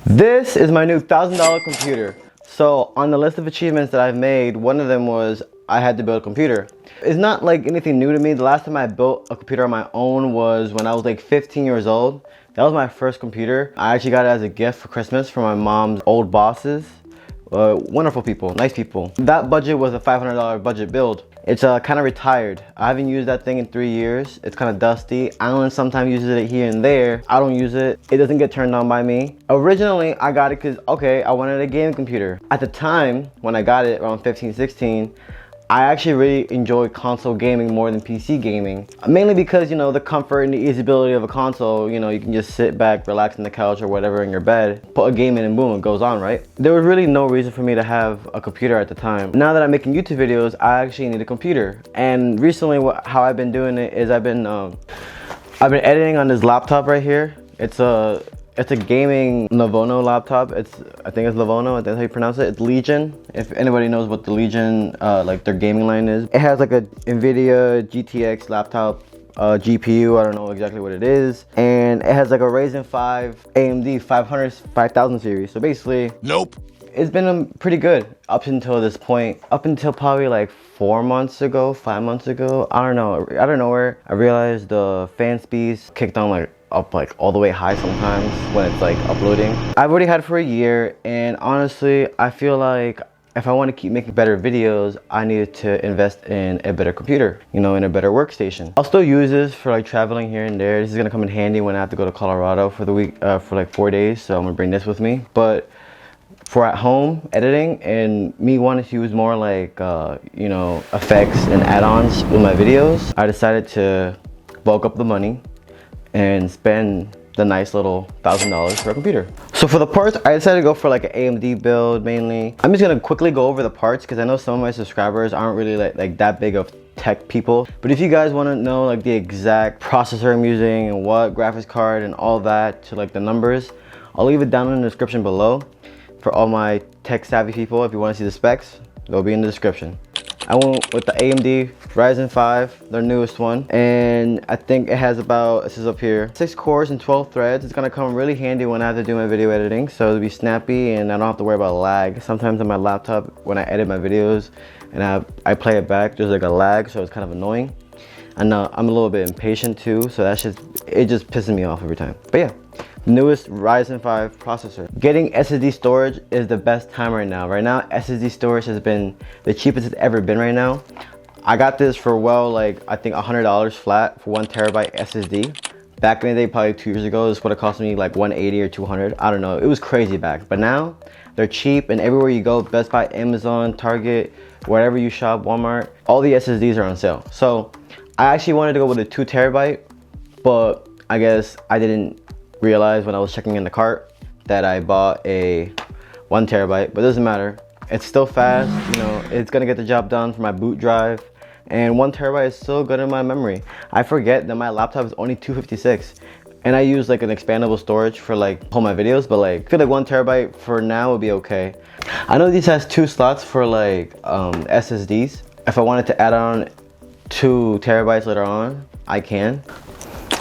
This is my new $1,000 computer. So on the list of achievements that I've made, one of them was I had to build a computer. It's not like anything new to me. The last time I built a computer on my own was when I was like 15 years old. That was my first computer. I actually got it as a gift for Christmas from my mom's old bosses. Wonderful people, nice people. That budget was a $500 budget build. It's kind of retired. I haven't used that thing in 3 years. It's kind of dusty. Alan sometimes uses it here and there. I don't use it. It doesn't get turned on by me. Originally, I got it because, okay, I wanted a gaming computer. At the time, when I got it around 15, 16, I actually really enjoy console gaming more than PC gaming. Mainly because, you know, the comfort and the easyability of a console, you know, you can just sit back, relax on the couch or whatever in your bed, put a game in and boom, it goes on, right? There was really no reason for me to have a computer at the time. Now that I'm making YouTube videos, I actually need a computer. And recently, how I've been doing it is I've been editing on this laptop right here. It's a gaming Lenovo laptop. I think it's Lenovo, I think that's how you pronounce it. It's Legion. If anybody knows what the Legion, like their gaming line is. It has like a NVIDIA GTX laptop GPU, I don't know exactly what it is. And it has like a Ryzen 5 AMD 5000 series. So basically, nope. It's been pretty good up until this point. Up until probably like 4 months ago, 5 months ago. I don't know, out of nowhere, I realized the fan speeds kicked on like up like all the way high sometimes when it's like uploading. I've already had it for a year, and honestly I feel like if I want to keep making better videos, I need to invest in a better computer, you know, in a better workstation. I'll still use this for like traveling here and there. This is gonna come in handy when I have to go to Colorado for the week, for like 4 days, so I'm gonna bring this with me. But for at home editing and me wanting to use more like you know, effects and add-ons with my videos, I decided to bulk up the money and spend the nice little $1,000 for a computer. So for the parts, I decided to go for like an AMD build mainly. I'm just gonna quickly go over the parts because I know some of my subscribers aren't really like that big of tech people. But if you guys want to know like the exact processor I'm using and what graphics card and all that to like the numbers, I'll leave it down in the description below for all my tech savvy people. If you want to see the specs, they'll be in the description. I went with the AMD Ryzen 5, their newest one, and I think it has about, this is up here, 6 cores and 12 threads. It's gonna come really handy when I have to do my video editing, so it'll be snappy and I don't have to worry about lag. Sometimes on my laptop, when I edit my videos and I play it back, there's like a lag, so it's kind of annoying. And I'm a little bit impatient too, so it just pisses me off every time. But yeah. Newest Ryzen 5 processor. Getting SSD storage is the best time right now. Right now, SSD storage has been the cheapest it's ever been right now. I got this for like I think $100 flat for 1 terabyte SSD. Back in the day, probably 2 years ago, this would have cost me like 180 or 200. I don't know, it was crazy back. But now, they're cheap, and everywhere you go, Best Buy, Amazon, Target, wherever you shop, Walmart, all the SSDs are on sale. So I actually wanted to go with a 2 terabyte, but I guess I didn't realized when I was checking in the cart that I bought a 1 terabyte, but it doesn't matter. It's still fast, you know, it's gonna get the job done for my boot drive, and 1 terabyte is still good in my memory. I forget that my laptop is only 256, and I use like an expandable storage for like all my videos, but like I feel like 1 terabyte for now would be okay. I know this has 2 slots for like SSDs. If I wanted to add on 2 terabytes later on, I can.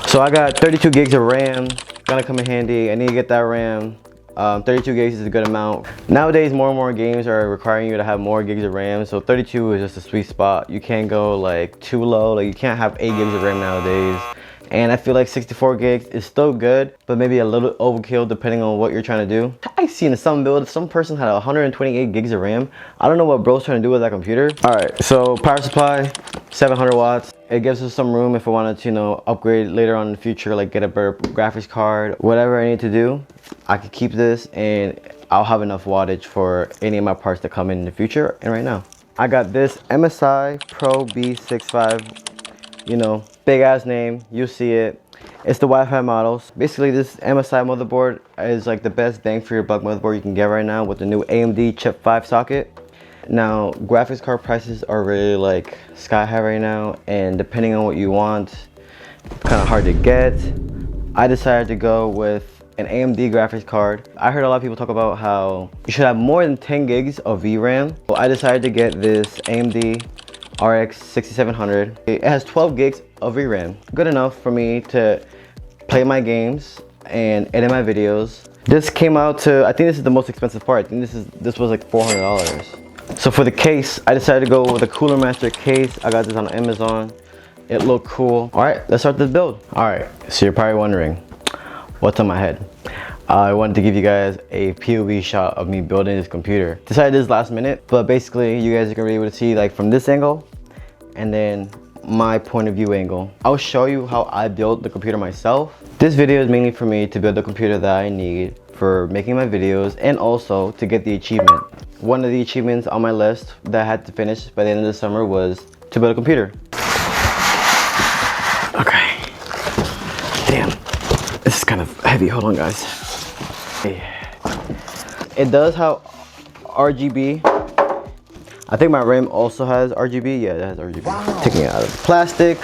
So I got 32 gigs of RAM. Gonna come in handy. I need to get that RAM. 32 gigs is a good amount. Nowadays, more and more games are requiring you to have more gigs of RAM, so 32 is just a sweet spot. You can't go like too low. Like you can't have 8 gigs of RAM nowadays. And I feel like 64 gigs is still good, but maybe a little overkill depending on what you're trying to do. I've seen some build, some person had 128 gigs of RAM. I don't know what bro's trying to do with that computer. All right, so power supply, 700 watts. It gives us some room if I wanted to, you know, upgrade later on in the future, like get a better graphics card, whatever I need to do. I could keep this and I'll have enough wattage for any of my parts that come in the future and right now. I got this MSI Pro B65, you know, big ass name, you see it. It's the Wi-Fi models. Basically this MSI motherboard is like the best bang for your buck motherboard you can get right now with the new AMD Chip 5 socket. Now, graphics card prices are really like sky high right now, and depending on what you want, it's kind of hard to get. I decided to go with an AMD graphics card. I heard a lot of people talk about how you should have more than 10 gigs of VRAM. So I decided to get this AMD RX 6700. It has 12 gigs of VRAM. Good enough for me to play my games and edit my videos This came out to, I think this is the most expensive part. I think this was like $400. So for the case, I decided to go with a Cooler Master case. I got this on Amazon. It looked cool. All right, let's start this build. All right, so you're probably wondering, what's on my head? I wanted to give you guys a POV shot of me building this computer. Decided this last minute, but basically you guys are gonna be able to see like from this angle and then my point of view angle. I'll show you how I built the computer myself. This video is mainly for me to build the computer that I need for making my videos and also to get the achievement. One of the achievements on my list that I had to finish by the end of the summer was to build a computer. Okay. Damn. This is kind of heavy. Hold on, guys. It does have RGB. I think my RAM also has RGB. Yeah, it has RGB. Wow. Taking it out of the plastic.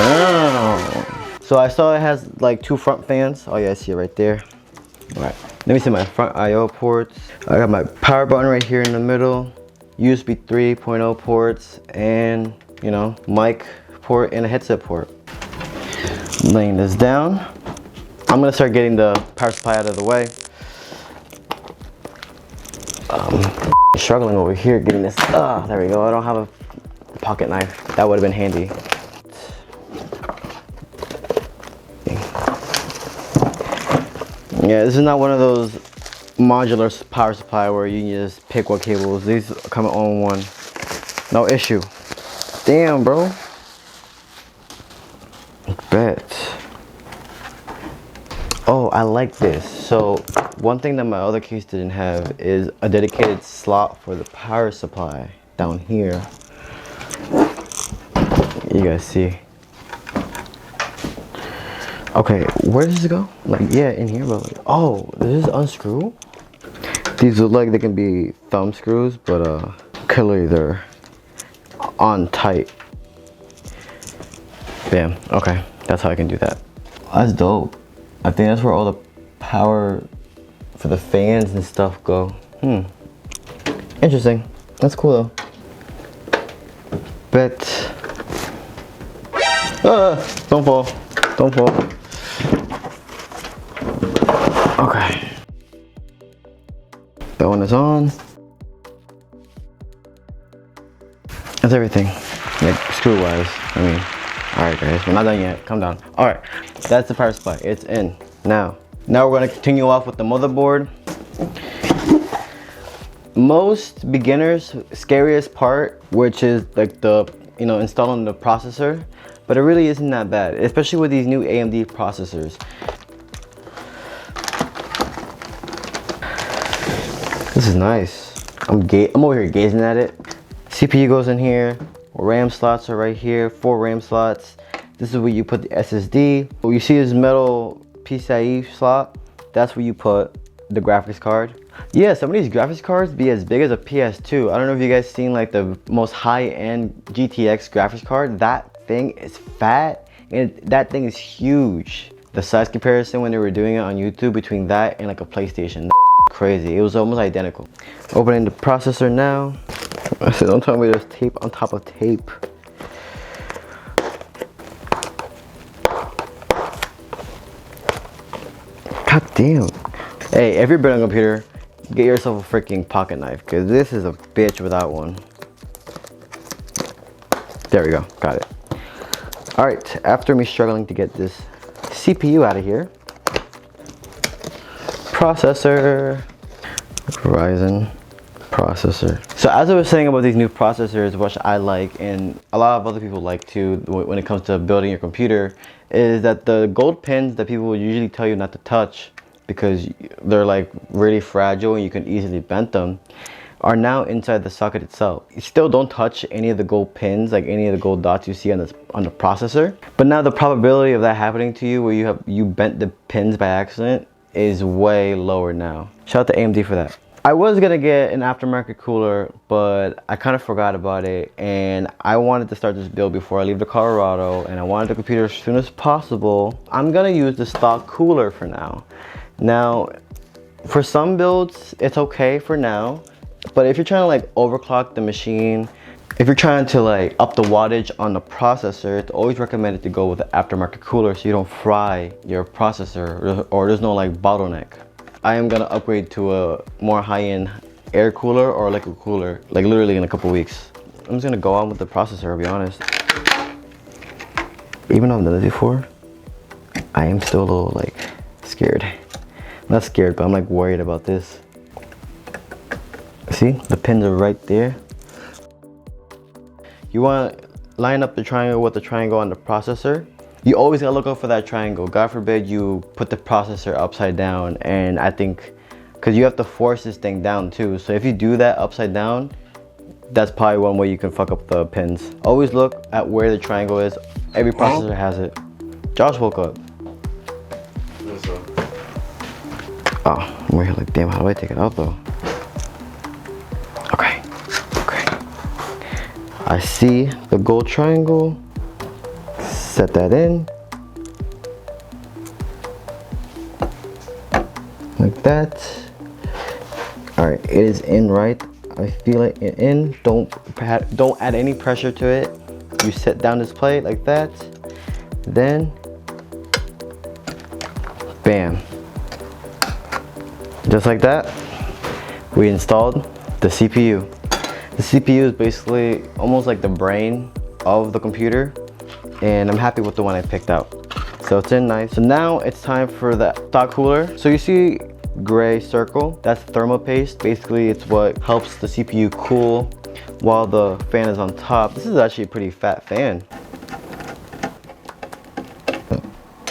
Oh. So I saw it has like 2 front fans. Oh yeah, I see it right there. All right, let me see my front I/O ports. I got my power button right here in the middle, USB 3.0 ports, and you know, mic port and a headset port. Laying this down. I'm gonna start getting the power supply out of the way. Struggling over here getting this. There we go. I don't have a pocket knife. That would have been handy. Yeah, this is not one of those modular power supply where you can just pick what cables. These come all in one. No issue. Damn, bro. Bet. Oh, I like this. So one thing that my other case didn't have is a dedicated slot for the power supply down here. You guys see. Okay, where does it go? Like, yeah, in here, but like, oh, this is unscrew? These look like they can be thumb screws, but clearly they're on tight. Bam, okay, that's how I can do that. That's dope. I think that's where all the power for the fans and stuff go. Interesting. That's cool though. Bet. Don't fall. Don't fall. Okay. That one is on. That's everything. Like screw wise. I mean, alright guys, we're not done yet. Calm down. Alright. That's the power supply. It's in. Now we're going to continue off with the motherboard. Most beginners, scariest part, which is like the, you know, installing the processor, but it really isn't that bad, especially with these new AMD processors. This is nice. I'm over here gazing at it. CPU goes in here. RAM slots are right here. 4 RAM slots. This is where you put the SSD. You see this metal PCIe slot? That's where you put the graphics card. Yeah, some of these graphics cards be as big as a PS2. I don't know if you guys seen like the most high-end GTX graphics card. That thing is fat and that thing is huge. The size comparison when they were doing it on YouTube between that and like a PlayStation, crazy. It was almost identical. Opening the processor now. I said, don't tell me there's tape on top of tape. God damn. Hey, if you're building a computer, get yourself a freaking pocket knife, because this is a bitch without one. There we go, got it. Alright, after me struggling to get this CPU out of here, processor, Ryzen processor. So as I was saying about these new processors, which I like and a lot of other people like too when it comes to building your computer, is that the gold pins that people will usually tell you not to touch because they're like really fragile and you can easily bend them, are now inside the socket itself. You still don't touch any of the gold pins, like any of the gold dots you see on the processor, but now the probability of that happening to you where you bent the pins by accident is way lower now. Shout out to AMD for that. I was gonna get an aftermarket cooler, but I kind of forgot about it, and I wanted to start this build before I leave to Colorado, and I wanted the computer as soon as possible. I'm gonna use the stock cooler for now. Now, for some builds, it's okay for now, but if you're trying to like overclock the machine If you're trying to like up the wattage on the processor, it's always recommended to go with the aftermarket cooler so you don't fry your processor or there's no like bottleneck. I am gonna upgrade to a more high-end air cooler or liquid cooler, like literally in a couple weeks. I'm just gonna go on with the processor, I'll be honest. Even though I've done this before, I am still a little like scared. Not scared, but I'm like worried about this. See, the pins are right there. You want to line up the triangle with the triangle on the processor. You always gotta look out for that triangle. God forbid you put the processor upside down, and I think, cause you have to force this thing down too. So if you do that upside down, that's probably one way you can fuck up the pins. Always look at where the triangle is. Every processor has it. Josh woke up. What's up? Oh, I'm here like, damn, how do I take it out though? Okay, okay. I see the gold triangle. Set that in. Like that. All right, it is in right. I feel it in. Don't add any pressure to it. You set down this plate like that. Then, bam. Just like that, we installed the CPU. The CPU is basically almost like the brain of the computer, and I'm happy with the one I picked out. So it's in nice. So now it's time for the stock cooler. So you see gray circle, that's thermal paste. Basically it's what helps the CPU cool while the fan is on top. This is actually a pretty fat fan.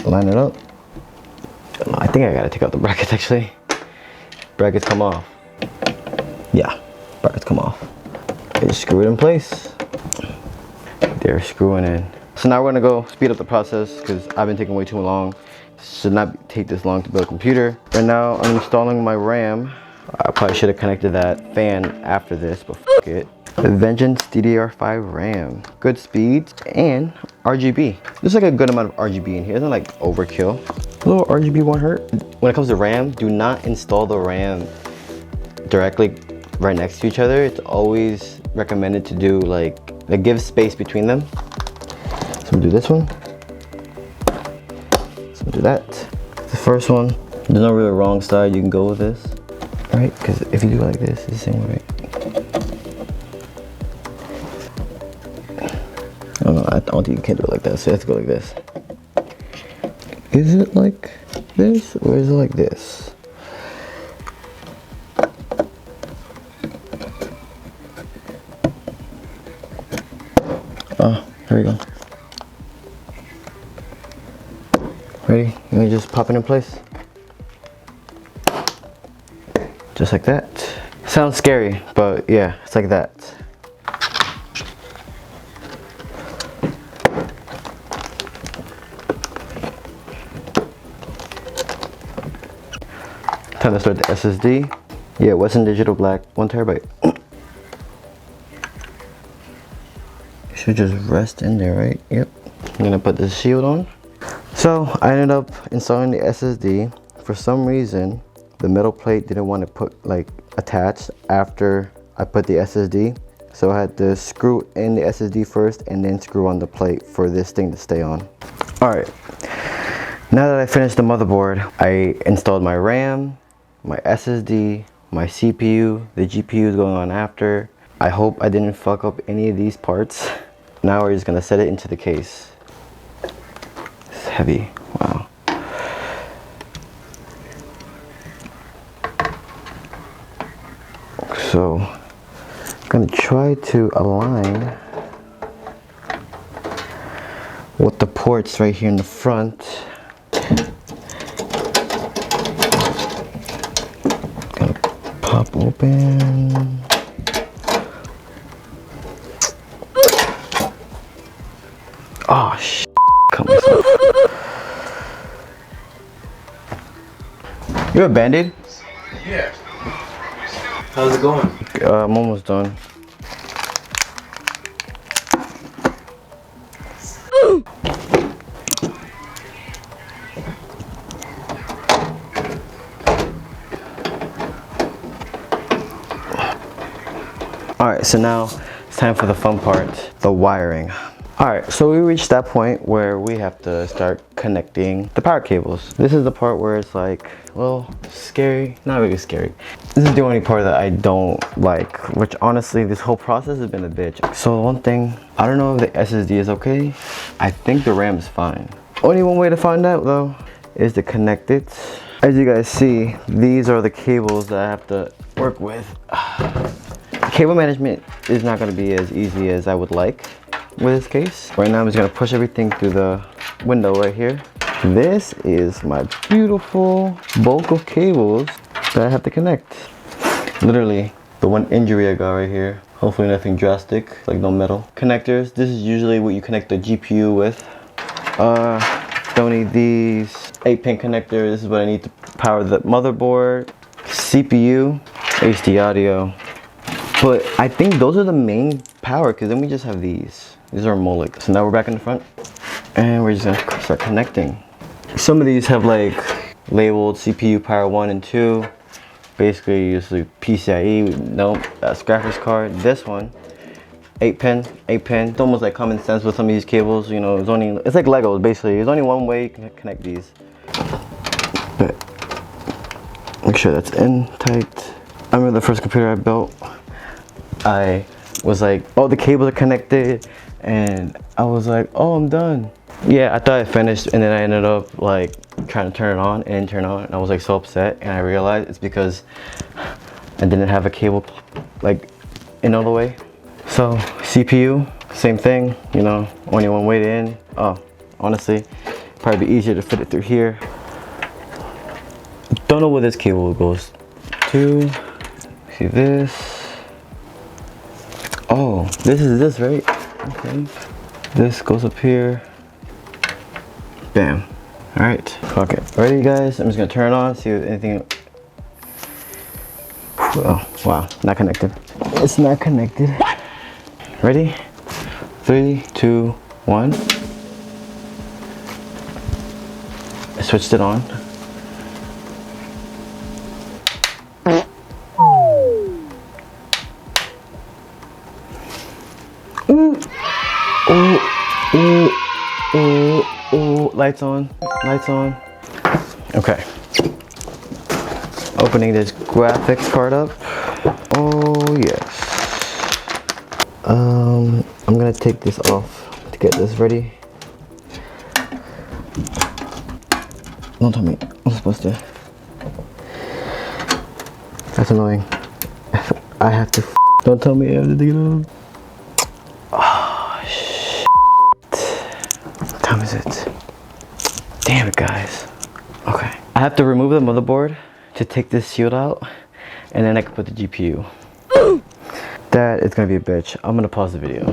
Line it up. I think I gotta take out the brackets actually. Brackets come off. Yeah, brackets come off. I just screw it in place. They're screwing in. So now we're gonna go speed up the process because I've been taking way too long. Should not take this long to build a computer. Right now I'm installing my RAM. I probably should have connected that fan after this, but fuck it. The Vengeance DDR5 RAM. Good speeds and RGB. There's like a good amount of RGB in here. It's not like overkill. A little RGB won't hurt. When it comes to RAM, do not install the RAM directly right next to each other. It's always recommended to do like give space between them. So we'll do this one. So we'll do that. The first one, there's no really wrong side you can go with this, right? Because if you do it like this, it's the same way, right? I don't think you can do it like that, so you have to go like this. Is it like this or is it like this? Oh, here we go. Ready? Let me just pop it in place. Just like that. Sounds scary, but yeah, it's like that. Time to start the SSD. Yeah, Western Digital Black, 1 terabyte. It should just rest in there, right? Yep. I'm gonna put this shield on. So I ended up installing the SSD. For some reason, the metal plate didn't want to put like attached after I put the SSD. So I had to screw in the SSD first and then screw on the plate for this thing to stay on. All right. Now that I finished the motherboard, I installed my RAM, my SSD, my CPU, the GPU is going on after. I hope I didn't fuck up any of these parts. Now we're just gonna set it into the case. It's heavy, wow. So, I'm gonna try to align with the ports right here in the front. Pop open. Oh shit! Cut myself. You have a Band-Aid? Yeah. How's it going? I'm almost done. Alright, so now it's time for the fun part, the wiring. Alright, so we reached that point where we have to start connecting the power cables. This is the part where it's like, well, scary, not really scary. This is the only part that I don't like, which honestly, this whole process has been a bitch. So one thing, I don't know if the SSD is okay. I think the RAM is fine. Only one way to find out though is to connect it. As you guys see, these are the cables that I have to work with. Cable management is not gonna be as easy as I would like with this case. Right now I'm just gonna push everything through the window right here. This is my beautiful bulk of cables that I have to connect. Literally, the one injury I got right here. Hopefully nothing drastic, like no metal. Connectors, this is usually what you connect the GPU with. Don't need these. 8-pin connector, this is what I need to power the motherboard. CPU, HD audio. But I think those are the main power, because then we just have these. These are Molik. So now we're back in the front and we're just gonna start connecting. Some of these have like labeled CPU power 1 and 2. Basically usually PCIe, nope, that's graphics card. This one, 8-pin. It's almost like common sense with some of these cables, you know, it's like Legos basically. There's only one way you can connect these. But make sure that's in tight. I remember the first computer I built, I was like, oh, the cables are connected, and I was like, oh, I'm done. Yeah, I thought I finished, and then I ended up like trying to turn it on and turn it on, and I was like so upset, and I realized it's because I didn't have a cable like in all the way. So CPU, same thing, you know, only one way in. Oh, honestly, probably be easier to fit it through here. Don't know where this cable goes to. See this. Oh, this is this, right? Okay. This goes up here. Bam. All right. Okay. Ready, guys? I'm just gonna turn it on. See if anything. Oh, wow. Not connected. It's not connected. Ready? 3, 2, 1. I switched it on. Ooh, lights on, lights on. Okay. Opening this graphics card up. Oh yes. I'm gonna take this off to get this ready. Don't tell me I'm supposed to. That's annoying. I have to. Don't tell me I have to take it off. Oh shit. What time is it? Damn it, guys. Okay. I have to remove the motherboard to take this shield out, and then I can put the GPU. That is gonna be a bitch. I'm gonna pause the video.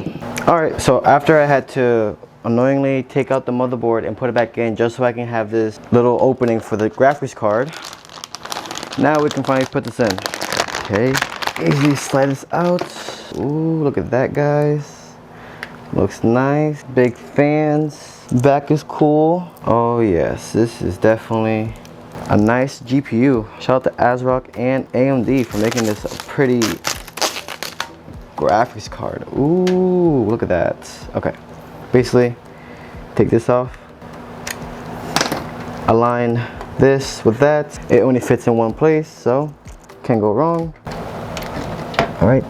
Alright, so after I had to annoyingly take out the motherboard and put it back in just so I can have this little opening for the graphics card, now we can finally put this in. Okay, easily slide this out. Ooh, look at that, guys. Looks nice. Big fans. Back is cool. Oh yes, this is definitely a nice GPU. Shout out to ASRock and AMD for making this a pretty graphics card. Ooh, look at that. Okay, basically take this off, align this with that. It only fits in one place, so can't go wrong. All right,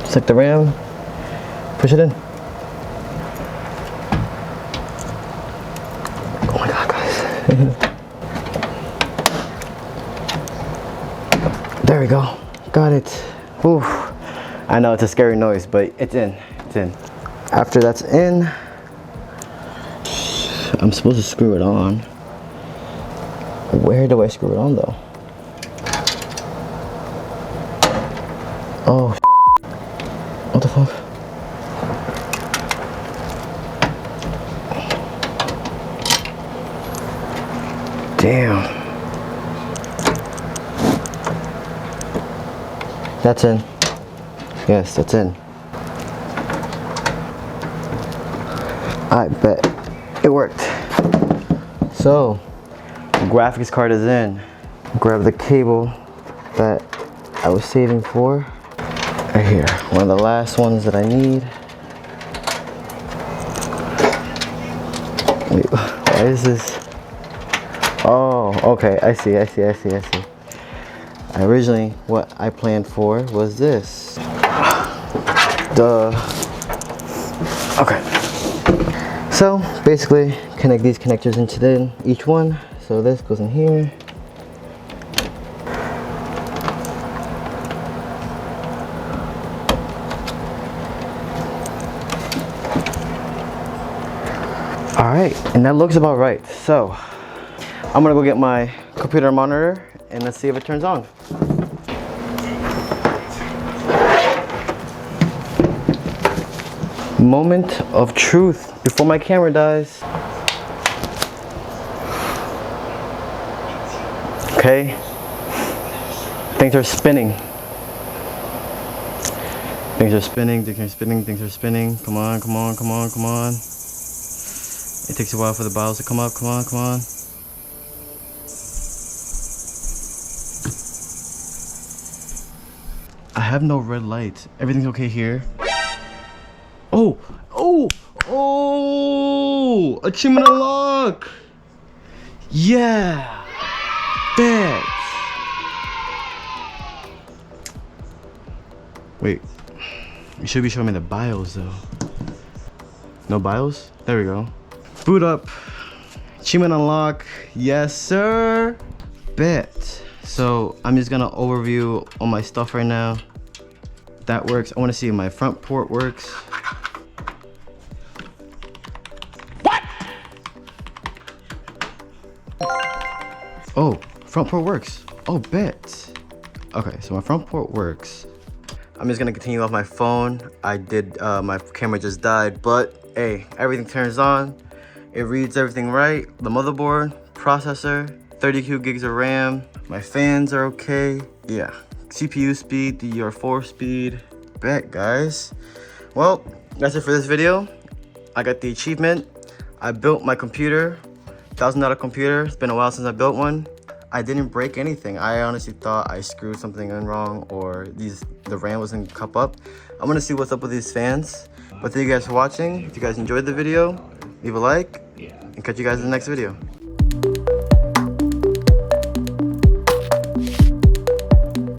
select the RAM, push it in. Oh my god, guys. There we go, got it. Ooh. I know it's a scary noise, but it's in. It's in. After that's in, I'm supposed to screw it on. Where do I screw it on though? Oh, what the fuck? Damn. That's in. Yes, that's in. I bet it worked. So, the graphics card is in. Grab the cable that I was saving for, Right here, one of the last ones that I need. Wait, why is this? Oh, okay, I see. Originally, what I planned for was this. Duh. Okay. So, basically, connect these connectors into each one. So this goes in here. Alright, and that looks about right. So, I'm gonna go get my computer monitor and let's see if it turns on. Moment of truth before my camera dies. Okay, things are spinning. Things are spinning. Come on. It takes a while for the BIOS to come up. Come on. I have no red lights. Everything's okay here. Oh! Achievement unlock! Yeah! Bet! Wait. You should be showing me the BIOS though. No BIOS? There we go. Boot up. Achievement unlock. Yes, sir! Bet. So, I'm just gonna overview all my stuff right now. That works. I wanna see if my front port works. What? Oh, front port works. Oh, bet. Okay, so my front port works. I'm just gonna continue off my phone. My camera just died, but hey, everything turns on. It reads everything right. The motherboard, processor, 32 gigs of RAM. My fans are okay. Yeah, CPU speed, DDR4 speed. Bet, guys. Well, that's it for this video. I got the achievement. I built my computer, $1,000 computer. It's been a while since I built one. I didn't break anything. I honestly thought I screwed something in wrong or the RAM wasn't cup up. I'm gonna see what's up with these fans. But thank you guys for watching. If you guys enjoyed the video, leave a like and catch you guys in the next video.